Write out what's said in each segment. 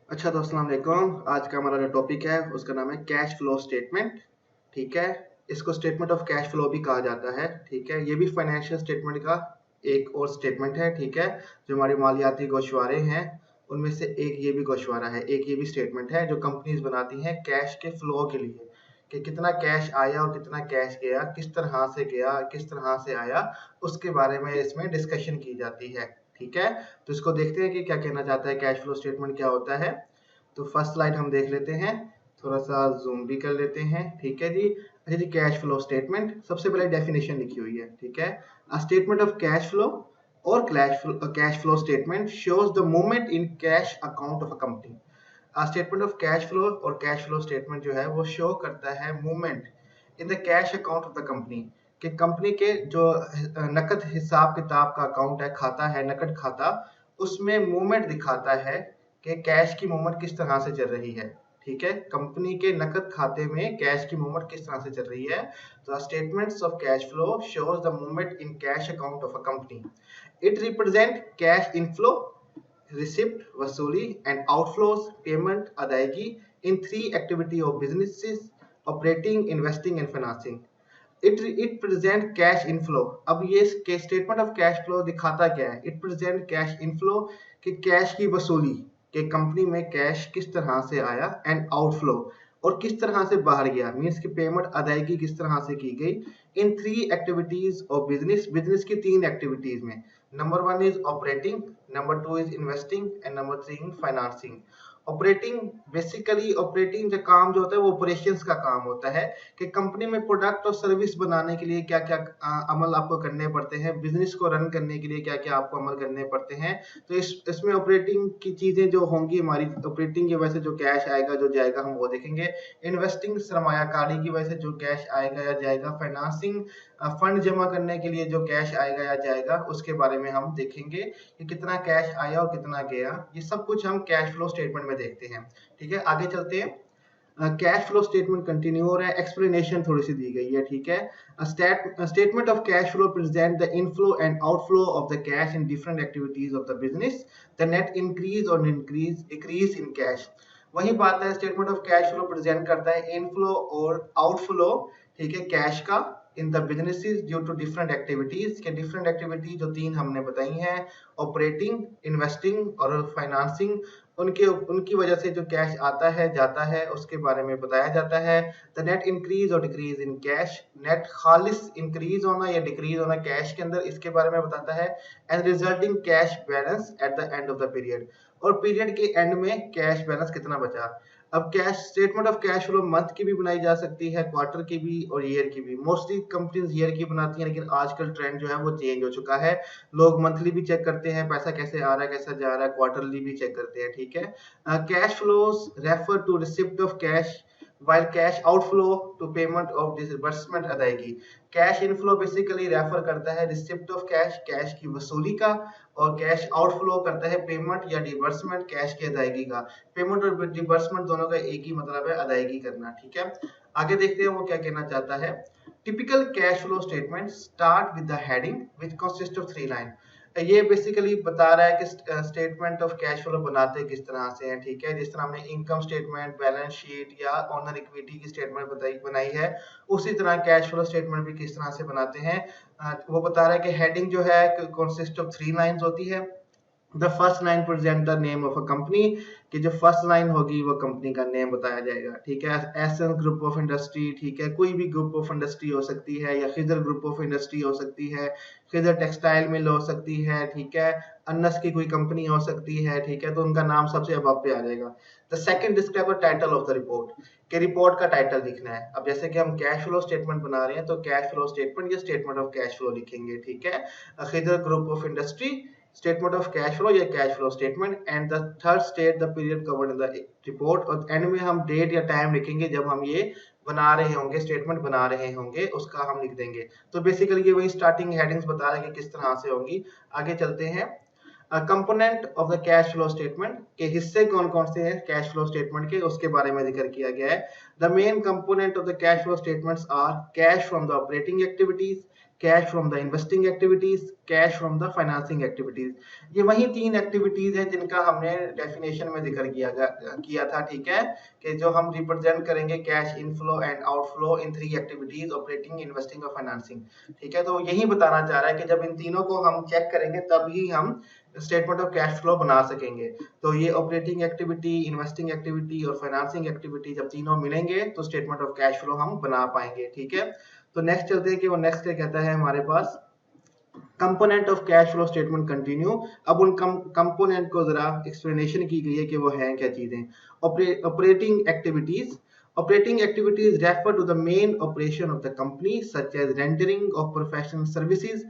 अच्छा तो अस्सलाम वालेकुम। आज का हमारा जो टॉपिक है उसका नाम है कैश फ्लो स्टेटमेंट। ठीक है, इसको स्टेटमेंट ऑफ कैश फ्लो भी कहा जाता है। ठीक है, ये भी फाइनेंशियल स्टेटमेंट का एक और स्टेटमेंट है। ठीक है, जो हमारे मालियाती गोशवारे हैं उनमें से एक ये भी गोशवारा है, एक ये भी स्टेटमेंट है जो कंपनीज बनाती हैं कैश के फ्लो के लिए, कि कितना कैश आया और कितना कैश गया, किस तरह से गया, किस तरह से आया, उसके बारे में इसमें डिस्कशन की जाती है। ठीक है, तो इसको देखते हैं कि क्या कहना चाहता है, कैश फ्लो स्टेटमेंट क्या होता है। तो फर्स्ट स्लाइड हम देख लेते हैं, थोड़ा सा जूम भी कर लेते हैं। ठीक है जी। अच्छा जी, कैश फ्लो स्टेटमेंट सबसे पहले डेफिनेशन लिखी हुई है। ठीक है, a statement of cash flow और cash flow statement shows the movement in cash account of a company. Statement of cash flow और कैश फ्लो स्टेटमेंट जो है वो शो करता है movement in the cash account of the company, कि company के जो नकद हिसाब किताब का अकाउंट है, खाता है, नकद खाता, उसमें मूवमेंट दिखाता है कि कैश की मूवमेंट किस तरह से चल रही है। ठीक है, कंपनी के नकद खाते में कैश की मूवमेंट किस तरह से चल रही है। तो statements of cash flow shows the movement in cash account of a company. It represent cash inflow, receipt वसूली एंड आउटफ्लोज पेमेंट अदायगी in three activity of businesses: operating, investing and financing. It present cash inflow. अब ये statement of cash flow दिखाता क्या है? It present cash inflow, कि cash की वसूली, कि कंपनी में कैश किस तरह से आया, एंड आउटफ्लो, और किस तरह से बाहर गया, मीन्स की पेमेंट अदायगी किस तरह से की गई in three activities of business, business की तीन एक्टिविटीज में। Number one is operating, number two is investing and number three is financing. Operating, basically operating जो काम जो होता है वो ऑपरेशंस का काम होता है, कि कंपनी में प्रोडक्ट और सर्विस बनाने के लिए क्या क्या अमल आपको करने पड़ते हैं, बिजनेस को रन करने के लिए क्या क्या आपको अमल करने पड़ते हैं। तो इसमें ऑपरेटिंग की चीजें जो होंगी, हमारी ऑपरेटिंग की वजह से जो कैश आएगा जो जाएगा हम वो देखेंगे। इन्वेस्टिंग, सरमायाकारी की वजह से जो कैश आएगा या जाएगा। फाइनेंसिंग, फंड जमा करने के लिए जो कैश आएगा या जाएगा उसके बारे में हम देखेंगे कि कितना कैश आया और कितना गया। ये सब कुछ हम कैश फ्लो स्टेटमेंट में देखते हैं। ठीक है, आगे चलते हैं। कैश फ्लो स्टेटमेंट कंटिन्यू हो रहा है, एक्सप्लेनेशन थोड़ी सी दी गई है। ठीक है, statement of cash flow present the inflow and outflow of the cash in different activities of the business, the net increase और डिक्रीज इन कैश। वही बात है, statement of cash flow present करता है इनफ्लो और आउटफ्लो, ठीक है, cash का in the businesses due to different activities, के डिफरेंट एक्टिविटी जो तीन हमने बताई हैं, ऑपरेटिंग, इन्वेस्टिंग और फाइनेंसिंग, उनके उनकी वजह से जो कैश आता है जाता है उसके बारे में बताया जाता है। द नेट इंक्रीज और डिक्रीज इन कैश, नेट खालिस इंक्रीज होना या डिक्रीज होना कैश के अंदर, इसके बारे में बताता है। And resulting cash balance at the end of the period, और पीरियड के एंड में कैश बैलेंस कितना बचा। अब cash statement of cash flow month की भी बनाई जा सकती है, क्वार्टर की भी और ईयर की भी। मोस्टली कंपनीज ईयर की बनाती हैं, लेकिन आजकल ट्रेंड जो है वो चेंज हो चुका है। लोग मंथली भी चेक करते हैं पैसा कैसे आ रहा है कैसा जा रहा है, क्वार्टरली भी चेक करते हैं। ठीक है, cash flows refer to receipt of cash, while cash outflow to payment of disbursement अदायगी। कैश इनफ्लो बेसिकली रेफर करता है रिसिप्ट ऑफ कैश, कैश की वसूली का, और कैश आउटफ्लो करता है पेमेंट या डिबर्समेंट, कैश की अदायगी का। पेमेंट और डिबर्समेंट दोनों का एक ही मतलब है, अदायगी करना। ठीक है, आगे देखते हैं वो क्या कहना चाहता है। Typical cash flow statement start with the heading which consist of 3 line. ये बेसिकली बता रहा है कि स्टेटमेंट ऑफ कैश फ्लो बनाते किस तरह से हैं। ठीक है, जिस तरह हमने इनकम स्टेटमेंट, बैलेंस शीट या ओनर इक्विटी की स्टेटमेंट बनाई है, उसी तरह कैश फ्लो स्टेटमेंट भी किस तरह से बनाते हैं। वो बता रहा है कि हेडिंग जो है कंसिस्ट ऑफ 3 लाइंस होती है। The first line present the name of a company, कि जो फर्स्ट लाइन होगी वो कंपनी का नेम बताया जाएगा। ठीक है, एसन ग्रुप ऑफ इंडस्ट्री, ठीक है, कोई भी ग्रुप ऑफ इंडस्ट्री हो सकती है, या खिजर ग्रुप ऑफ इंडस्ट्री हो सकती है, खिजर टेक्सटाइल मिल हो सकती है। ठीक है, अन्नस की कोई कंपनी हो सकती है। ठीक है, तो उनका नाम सबसे अबव पे आ जाएगा। The second describe the title of the report, के रिपोर्ट का टाइटल लिखना है। अब जैसे कि हम कैश फ्लो स्टेटमेंट बना रहे हैं तो कैश फ्लो स्टेटमेंट या स्टेटमेंट ऑफ कैश फ्लो लिखेंगे। ठीक है, Khizar group of industry, statement of cash flow या cash flow statement. And the third state the period covered in the report, और एंड में हम डेट या टाइम लिखेंगे जब हम ये बना रहे होंगे, स्टेटमेंट बना रहे होंगे, उसका हम लिख देंगे। तो बेसिकली ये वही स्टार्टिंग हेडिंग्स बता रहे हैं कि किस तरह से होंगी। आगे चलते हैं। Component of the cash flow statement, के हिस्से कौन कौन से हैं कैश फ्लो स्टेटमेंट के, उसके बारे में जिक्र किया गया है। The main component of the cash flow statements are cash from the operating activities, cash from the investing activities, cash from the financing activities. ये वही 3 एक्टिविटीज हैं जिनका हमने डेफिनेशन में जिक्र किया था, ठीक है, कि जो हम रिप्रेजेंट करेंगे cash inflow and outflow in 3 activities, operating, investing और फाइनेंसिंग, ठीक है। तो यही बताना चाह रहा है कि जब इन तीनों को हम चेक करेंगे तभी हम स्टेटमेंट ऑफ कैश फ्लो बना सकेंगे। तो ये ऑपरेटिंग एक्टिविटी, इन्वेस्टिंग एक्टिविटी और फाइनेंसिंग एक्टिविटी जब तीनों मिलेंगे तो स्टेटमेंट ऑफ कैश फ्लो हम बना पाएंगे, ठीक है। तो नेक्स्ट चलते हैं कि वो नेक्स्ट क्या कहता है हमारे पास, component of cash flow statement continue. अब उन कंपोनेंट को जरा एक्सप्लेनेशन की गई है कि वो हैं क्या चीजें। Operating activities, operating activities refer to the main operation of the company such as rendering of professional services,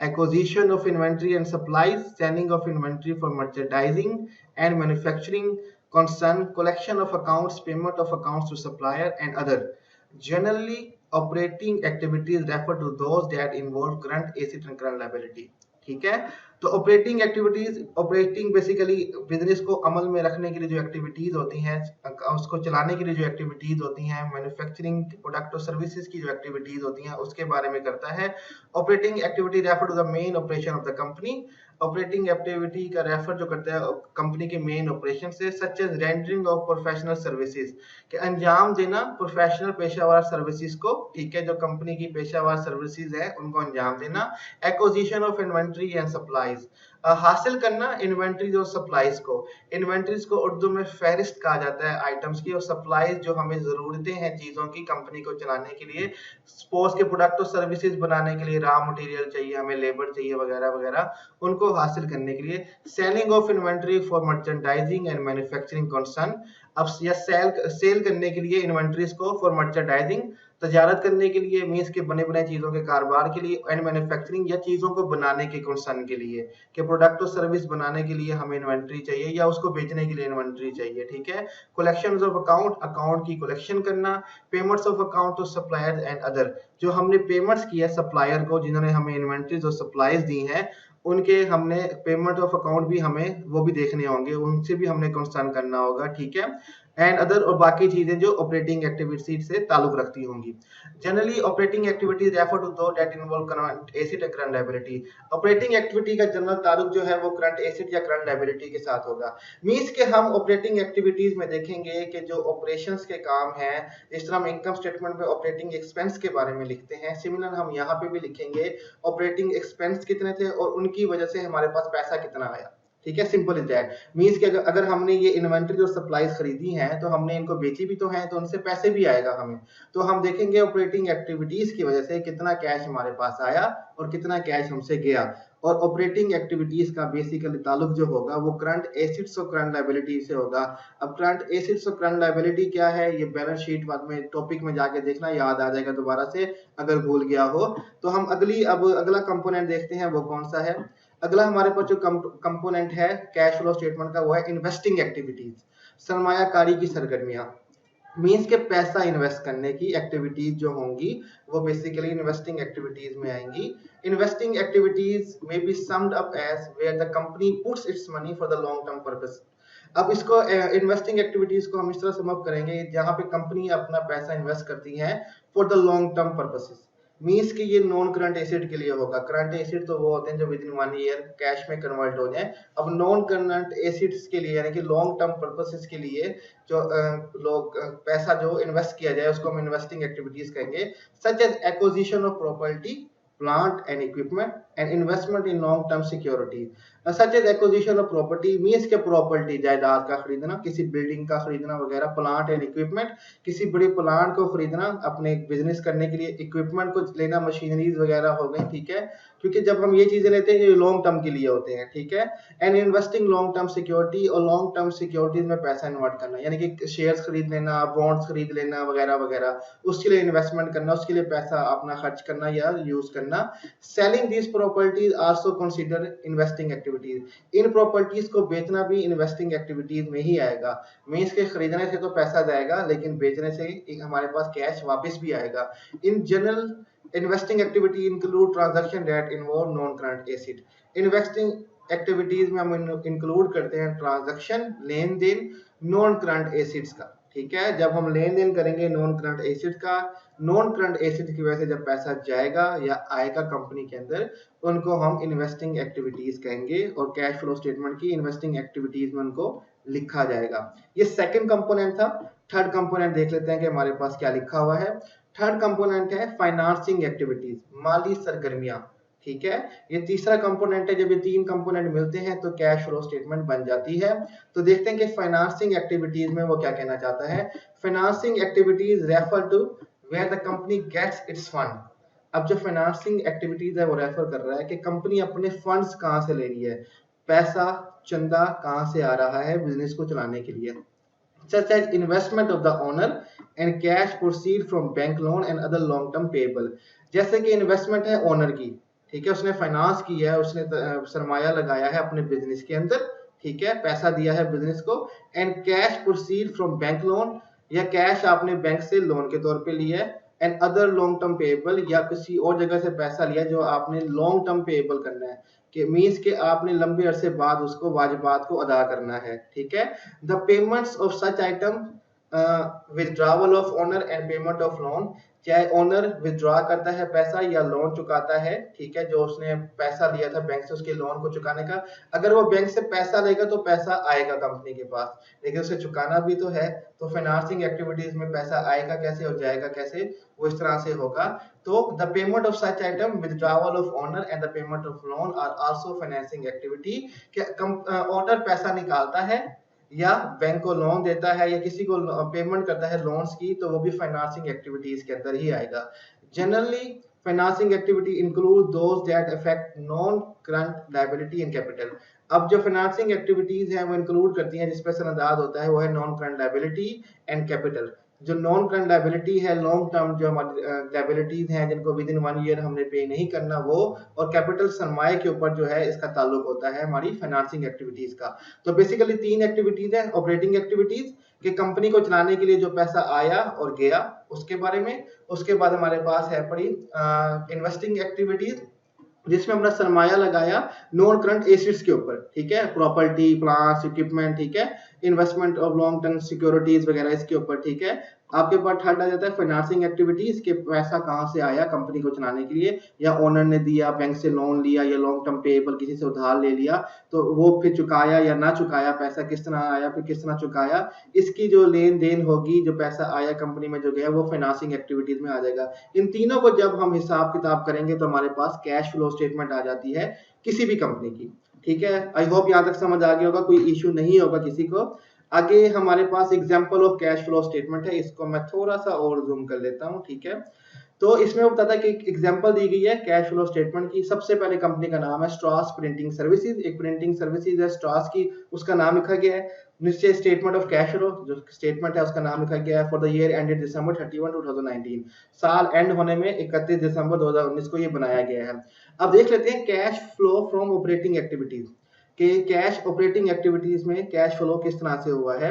acquisition of inventory and supplies, selling of inventory for merchandising and manufacturing concern, collection of accounts, payment of accounts to supplier and other. Generally, operating activities refer to those that involve current asset and current liability, ठीक है। तो operating activities, operating basically business को अमल में रखने के लिए जो activities होती हैं, उसको चलाने के लिए जो एक्टिविटीज होती हैं, मैन्युफैक्चरिंग प्रोडक्ट और सर्विसेज की जो एक्टिविटीज होती हैं उसके बारे में करता है। Operating activity refer to the main operation of the company, operating activity का रेफर जो करता है कंपनी के मेन ऑपरेशन से, such as rendering of professional services, के अंजाम देना प्रोफेशनल पेशावर सर्विसेज को, ठीक है, जो कंपनी की पेशावर सर्विसेज है उनको अंजाम देना। Acquisition of inventory and supplies, हासिल करना इन्वेंट्रीज और सप्लाईज को। इन्वेंट्रीज को उर्दू में फहरिस्त कहा जाता है आइटम्स की, और सप्लाईज जो हमें जरूरतें हैं चीजों की कंपनी को चलाने के लिए, सपोज के प्रोडक्ट और सर्विसेज बनाने के लिए रॉ मटेरियल चाहिए, हमें लेबर चाहिए वगैरह वगैरह, उनको हासिल करने के लिए। Selling of inventory for merchandising and manufacturing concern, अब या सेल करने के लिए इन्वेंट्रीज को, फॉर मर्चेंडाइजिंग तजारत करने के लिए, मीन्स के बने बनाए चीजों के कारोबार के लिए, एंड मैन्युफैक्चरिंग या चीजों को बनाने के कंसर्न के लिए, कि प्रोडक्ट और सर्विस बनाने के लिए हमें इन्वेंट्री चाहिए या उसको बेचने के लिए इन्वेंट्री चाहिए, ठीक है। कलेक्शन ऑफ अकाउंट, अकाउंट की कलेक्शन करना। Payments of account to suppliers and other, जो हमने पेमेंट्स किया सप्लायर को जिन्होंने हमें इन्वेंट्रीज और सप्लाईज दी हैं, उनके हमने पेमेंट ऑफ अकाउंट भी हमें वो भी देखने होंगे, उनसे भी हमने कंसर्न करना होगा, ठीक है। एंड अदर, और बाकी चीजें जो ऑपरेटिंग एक्टिविटी से ताल्लुक रखती होंगी। Generally operating activities refer to those that involve current asset and current liability. Operating activity का जनरल ताल्लुक जो है वो करंट एसेट या करंट लायबिलिटी के साथ होगा। मींस के हम ऑपरेटिंग एक्टिविटीज में देखेंगे कि जो ऑपरेशंस के काम हैं, इस तरह हम इनकम स्टेटमेंट में ऑपरेटिंग एक्सपेंस के बारे में लिखते हैं, सिमिलर हम यहाँ पे भी लिखेंगे ऑपरेटिंग एक्सपेंस कितने थे और उनकी वजह से हमारे पास पैसा कितना आया, ठीक है। Simple is that. मींस कि अगर हमने ये इन्वेंटरी और सप्लाईज खरीदी हैं तो हमने इनको बेची भी तो हैं, तो उनसे पैसे भी आएगा हमें। तो हम देखेंगे ऑपरेटिंग एक्टिविटीज की वजह से कितना कैश हमारे पास आया और कितना कैश हमसे गया। और ऑपरेटिंग एक्टिविटीज का बेसिकली ताल्लुक जो होगा वो करंट एसेट्स और करंट लायबिलिटी से होगा। अब करंट एसेट्स और करंट लायबिलिटी क्या है, ये बैलेंस शीट बाद में टॉपिक में जाके देखना, याद आ जाएगा दोबारा से अगर भूल गया हो। तो हम अगला कंपोनेंट देखते हैं, वो कौन सा है। अगला हमारे पास जो कंपोनेंट है कैश फ्लो स्टेटमेंट का, वो है इन्वेस्टिंग एक्टिविटीज, सरमायाकारी की सरगर्मियां। मींस के पैसा इन्वेस्ट करने की एक्टिविटीज जो होंगी वो बेसिकली इन्वेस्टिंग एक्टिविटीज में आएंगी। इन्वेस्टिंग एक्टिविटीज में be summed up as where the company puts its money for the long term purpose. अब इसको इन्वेस्टिंग एक्टिविटीज को हम इस तरह सम अप करेंगे जहां पे कंपनी अपना पैसा इन्वेस्ट करती है for the long term purposes. Means कि ये नॉन करंट एसेट के लिए होगा। करंट एसेट तो वो होते हैं जो विद इन 1 ईयर कैश में कन्वर्ट हो जाए। अब नॉन करंट एसेट्स के लिए यानी कि लॉन्ग टर्म पर्पसेस के लिए जो लोग पैसा जो इन्वेस्ट किया जाए उसको हम इन्वेस्टिंग एक्टिविटीज कहेंगे। Such as acquisition of property, plant and equipment and investment in long term security such as acquisition of property means के प्रॉपर्टी जायदाद का खरीदना, किसी बिल्डिंग का खरीदना वगैरह, प्लांट एंड इक्विपमेंट किसी बड़ी प्लांट को खरीदना अपने बिजनेस करने के लिए, इक्विपमेंट को लेना, मशीनरीज वगैरह हो गई, ठीक है, क्योंकि जब हम ये चीजें लेते हैं ये लॉन्ग टर्म के लिए होते हैं, ठीक है। And investing long term security, और लॉन्ग टर्म सिक्योरिटीज में पैसा इन्वेस्ट करना यानी कि शेयर्स खरीद लेना, बॉन्ड्स खरीद लेना वगैरह वगैरह, उसके लिए इन्वेस्टमेंट करना, उसके लिए पैसा अपना खर्च करना या यूज करना। Selling these properties also consider investing activities. In properties को बेचना भी इन्वेस्टिंग एक्टिविटीज में ही आएगा। मींस के खरीदने से तो पैसा जाएगा लेकिन बेचने से हमारे पास कैश वापस भी आएगा। In general investing activity include transaction that involve non current asset. Investing activities में हम इंक्लूड करते हैं ट्रांजैक्शन, लेन देन नॉन करंट एसेट्स का, ठीक है, जब हम लेन देन करेंगे नॉन करंट एसेट का, नॉन करंट एसेट की वजह से जब पैसा जाएगा या आएगा कंपनी के अंदर, उनको हम इन्वेस्टिंग एक्टिविटीज कहेंगे और कैश फ्लो स्टेटमेंट की इन्वेस्टिंग एक्टिविटीज में उनको लिखा जाएगा। ये सेकंड कंपोनेंट था। थर्ड कंपोनेंट देख लेते हैं कि हमारे पास क्या लिखा हुआ है। थर्ड कंपोनेंट है फाइनेंसिंग एक्टिविटीज, माली सरगर्मियां। ठीक है, ये तीसरा कंपोनेंट है। जब ये तीन कंपोनेंट मिलते हैं तो कैश फ्लो स्टेटमेंट बन जाती है। तो देखते हैं कि फाइनेंसिंग एक्टिविटीज में वो क्या कहना चाहता है। Financing activities refer to where the company gets its fund. अब जो फाइनेंसिंग एक्टिविटीज है वो रेफर कर रहा है कि कंपनी अपने फंड्स कहां से ले रही है, पैसा चंदा कहां से आ रहा है बिजनेस को चलाने के लिए। such as investment of the owner and cash proceed from bank loan and other long term payable। जैसे कि इन्वेस्टमेंट है ओनर की, ठीक है, उसने फाइनेंस किया है, उसने सरमाया लगाया है अपने बिजनेस के अंदर, ठीक है, पैसा दिया है बिजनेस को। And cash proceed from bank loan, या कैश आपने बैंक से लोन के तौर पे लिया है। And other long term payable, या किसी और जगह से पैसा लिया जो आपने लॉन्ग टर्म पेएबल करना है, कि मीन्स के आपने लंबे अरसे बाद उसको वाजिबात को अदा करना है। ठीक है, the payments of such item withdrawal of owner and payment of loan, चाहे ओनर विथड्रॉ करता है पैसा या लोन चुकाता है, ठीक है, जो उसने पैसा लिया था बैंक से उसके लोन को चुकाने का। अगर वो बैंक से पैसा लेगा तो पैसा आएगा कंपनी के पास, लेकिन उसे चुकाना भी तो है। तो फाइनेंसिंग एक्टिविटीज में पैसा आएगा कैसे और जाएगा कैसे, वो इस तरह से होगा। तो the payment of such item withdrawal of owner and the payment of loan are also financing activity. Owner पैसा निकालता है या बैंक को लोन देता है या किसी को पेमेंट करता है लोन्स की, तो वो भी फाइनेंसिंग एक्टिविटीज के अंदर ही आएगा। Generally financing activity include those that affect non current liability and capital. अब जो फाइनेंसिंग एक्टिविटीज हैं वो इंक्लूड करती हैं, जिस पे असरअंदाज होता है वो है non current liability and capital. जो नॉन करंट लायबिलिटी है, लॉन्ग टर्म जो हमारी लायबिलिटीज हैं जिनको विद इन 1 ईयर हमने पे नहीं करना, वो, और कैपिटल सरमाए के ऊपर जो है इसका ताल्लुक होता है हमारी फाइनेंसिंग एक्टिविटीज का। तो बेसिकली तीन एक्टिविटीज है। ऑपरेटिंग एक्टिविटीज कि कंपनी को चलाने के लिए जो पैसा आया और गया उसके बारे में। उसके बाद हमारे पास है पड़ी इन्वेस्टिंग एक्टिविटीज, जिसमें हमने सरमाया लगाया नॉन करंट एसेट्स के ऊपर, ठीक है, प्रॉपर्टी प्लांट्स इक्विपमेंट, ठीक है, investment of long term securities वगैरह इसके ऊपर, ठीक है। आपके पास थर्ड आ जाता है फाइनेंसिंग एक्टिविटीज के पैसा कहां से आया कंपनी को चलाने के लिए, या ओनर ने दिया, बैंक से लोन लिया या लॉन्ग टर्म पेएबल किसी से उधार ले लिया, तो वो फिर चुकाया या ना चुकाया, पैसा किस तरह आया फिर किस तरह चुकाया, इसकी जो लेन देन होगी, जो पैसा आया कंपनी में जो गया, वो फाइनेंसिंग एक्टिविटीज में आ जाएगा। इन तीनों को जब हम हिसाब किताब करेंगे तो हमारे पास कैश फ्लो स्टेटमेंट आ जाती है किसी भी कंपनी की। ठीक है, आई होप यहाँ तक समझ आ गया होगा, कोई इश्यू नहीं होगा किसी को। आगे हमारे पास example of cash flow statement है, इसको मैं थोड़ा सा और जूम कर लेता हूँ। ठीक है, तो इसमें वो बताता है कि एक एग्जांपल दी गई है कैश फ्लो स्टेटमेंट की। सबसे पहले कंपनी का नाम है स्ट्रॉस प्रिंटिंग सर्विसेज, एक प्रिंटिंग सर्विसेज है स्ट्रॉस की, उसका नाम लिखा गया है। नीचे स्टेटमेंट ऑफ कैश फ्लो जो स्टेटमेंट है उसका नाम लिखा गया है फॉर द ईयर एंडेड दिसंबर 31 2019, साल एंड होने में 31 दिसंबर 2019 को ये बनाया गया है। अब देख लेते हैं cash flow from operating activities कि कैश ऑपरेटिंग एक्टिविटीज में कैश फ्लो किस तरह से हुआ है।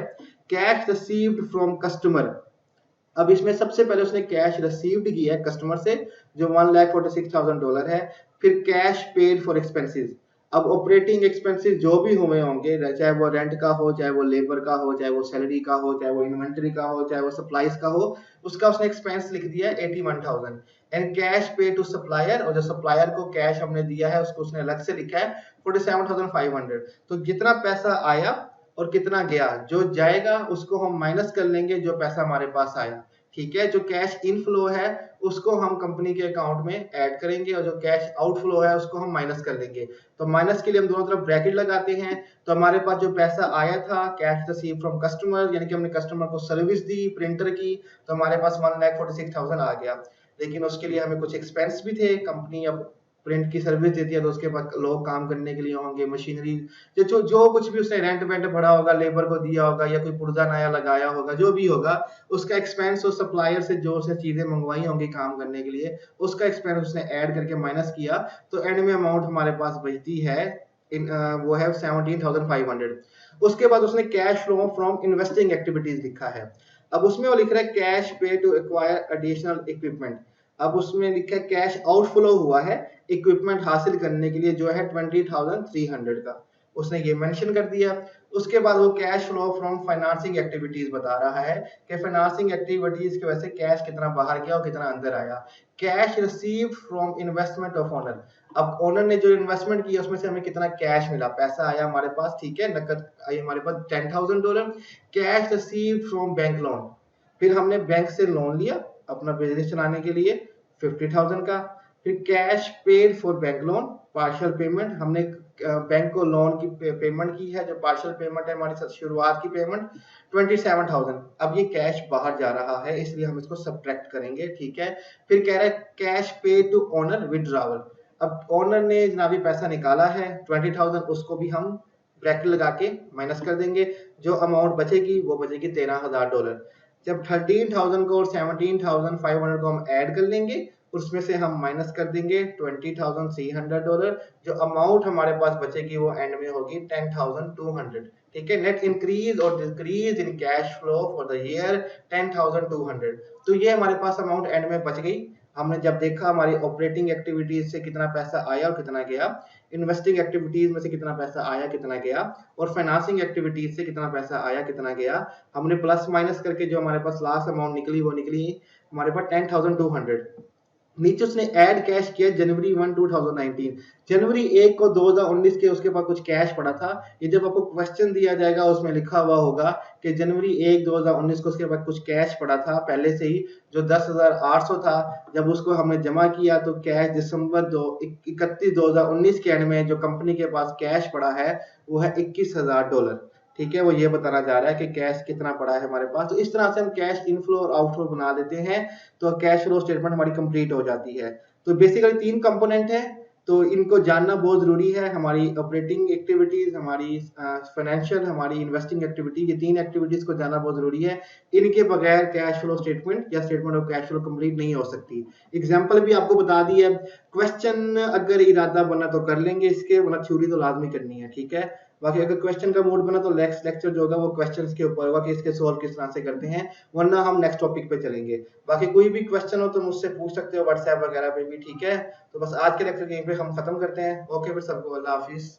कैश रिसीव्ड फ्रॉम कस्टमर, अब इसमें सबसे पहले उसने कैश रिसीव्ड किया है कस्टमर से जो $1,46,000 है। फिर कैश पेड फॉर एक्सपेंसेस, अब ऑपरेटिंग एक्सपेंसेस जो भी हुए होंगे, चाहे वो रेंट का हो, चाहे वो लेबर का हो, चाहे वो सैलरी का हो, चाहे वो इन्वेंटरी का हो, चाहे वो सप्लाईज का हो, उसका उसने एक्सपेंस लिख दिया है 81,000। एंड कैश पे टू सप्लायर, और जो सप्लायर को कैश हमने दिया है उसको उसने अलग से लिखा है 47,500। तो जितना पैसा आया और कितना गया, जो जाएगा उसको हम माइनस कर लेंगे जो पैसा हमारे पास आया। ठीक है, जो कैश इनफ्लो है उसको हम कंपनी के अकाउंट में ऐड करेंगे और जो कैश आउटफ्लो है उसको हम माइनस कर लेंगे। तो माइनस के लिए हम दोनों तरफ ब्रैकेट लगाते हैं। तो हमारे पास जो पैसा आया था कैश रिसीव फ्रॉम कस्टमर, यानी कि हमने कस्टमर को सर्विस दी प्रिंटर की, तो हमारे पास 1,46,000 आ गया। लेकिन उसके लिए हमें कुछ एक्सपेंस भी थे, कंपनी अब प्रिंट की सर्विस देती है तो उसके बाद लोग काम करने के लिए होंगे, मशीनरी जो कुछ भी उसने रेंट वेंट भरा होगा, लेबर को दिया होगा या कोई पुर्जा नया लगाया होगा, जो भी होगा उसका एक्सपेंस, उस सप्लायर से जो उसने चीजें मंगवाई होंगी काम करने के लिए उसका एक्सपेंस उसने ऐड करके माइनस किया। तो एंड में अमाउंट हमारे पास बचती है वो है 17,500। उसके बाद उसने cash flow from investing activities लिखा है। अब उसमें वो लिख रहा है कैश पे टू एक्वायर एडिशनल इक्विपमेंट। अब उसमें लिखा है कैश आउटफ्लो हुआ है इक्विपमेंट हासिल करने के लिए जो है 20,300 का। उसने ये मेंशन कर दिया। उसके बाद वो cash flow from financing activities बता रहा है कि फाइनेंसिंग एक्टिविटीज की वजह से कैश कितना बाहर गया और कितना अंदर आया। Cash receive from investment of owner, अब ओनर ने जो इन्वेस्टमेंट किया उसमें से हमें कितना कैश मिला, पैसा आया हमारे पास, ठीक है, नकद आई हमारे पास $10,000। Cash receive from bank loan, फिर हमने बैंक से लोन लिया अपना बिजनेस चलाने के लिए 50,000 का। फिर cash paid for bank loan, partial payment, हमने बैंक को लोन की पेमेंट की है, जो पार्शियल पेमेंट है हमारी शुरुआत की पेमेंट 27,000। अब ये कैश बाहर जा रहा है इसलिए हम इसको सब्ट्रैक्ट करेंगे, ठीक है। फिर कह रहा है cash paid to owner withdrawal, अब ओनर ने जनाबी पैसा निकाला है 20,000, उसको भी हम ब्रैकेट लगा के माइनस कर देंगे, जो अमाउंट बचेगी वो बचेगी $13,000। जब 13,000 को और 17,500 को हम ऐड कर लेंगे, उसमें से हम माइनस कर देंगे $20,300, जो अमाउंट हमारे पास बचेगी वो एंड में होगी 10,200, ठीक है। नेट इंक्रीज और decrease in cash flow for the year 10,200, तो ये हमारे पास अमाउंट एंड में बच गई। हमने जब देखा हमारी ऑपरेटिंग एक्टिविटीज से कितना पैसा आया और कितना गया, इन्वेस्टिंग एक्टिविटीज में से कितना पैसा आया कितना गया, और फाइनेंसिंग एक्टिविटीज से कितना पैसा आया कितना गया, हमने प्लस माइनस करके जो हमारे पास लास्ट अमाउंट निकली वो निकली हमारे पास 10,200। नीचे उसने ऐड कैश किया जनवरी 1 2019, जनवरी 1 को 2019 के उसके पास कुछ कैश पड़ा था। ये जब आपको क्वेश्चन दिया जाएगा उसमें लिखा हुआ होगा कि जनवरी 1 2019 को उसके पास कुछ कैश पड़ा था पहले से ही, जो 10,800 था। जब उसको हमने जमा किया तो कैश दिसंबर 31 2019 के एंड में जो कंपनी के पास कैश पड़ा है वो है $21,000, ठीक है। वो ये बताना चाह रहा है कि कैश कितना पड़ा है हमारे पास। तो इस तरह से हम कैश इनफ्लो और आउटफ्लो बना देते हैं, तो कैश फ्लो स्टेटमेंट हमारी कंप्लीट हो जाती है। तो बेसिकली 3 कंपोनेंट है, तो इनको जानना बहुत जरूरी है। हमारी ऑपरेटिंग एक्टिविटीज, हमारी फाइनेंशियल, हमारी इन्वेस्टिंग एक्टिविटी, ये 3 एक्टिविटीज को जानना बहुत जरूरी है। इनके बगैर कैश फ्लो स्टेटमेंट या statement of cash flow complete नहीं हो सकती। एग्जांपल भी आपको बता दी है, क्वेश्चन अगर इरादा बना तो कर लेंगे इसके, वरना थ्योरी तो लाजमी करनी है, ठीक है। बाकी अगर क्वेश्चन का मूड बना तो नेक्स्ट लेक्चर जो होगा वो क्वेश्चंस के ऊपर होगा कि इसके सॉल्व किस तरह से करते हैं, वरना हम नेक्स्ट टॉपिक पे चलेंगे। बाकी कोई भी क्वेश्चन हो तो मुझसे पूछ सकते हो व्हाट्सएप वगैरह पे भी, ठीक है। तो बस आज के लेक्चर यहीं पे हम खत्म करते हैं। ओके फिर सबको अल्लाह हाफिज।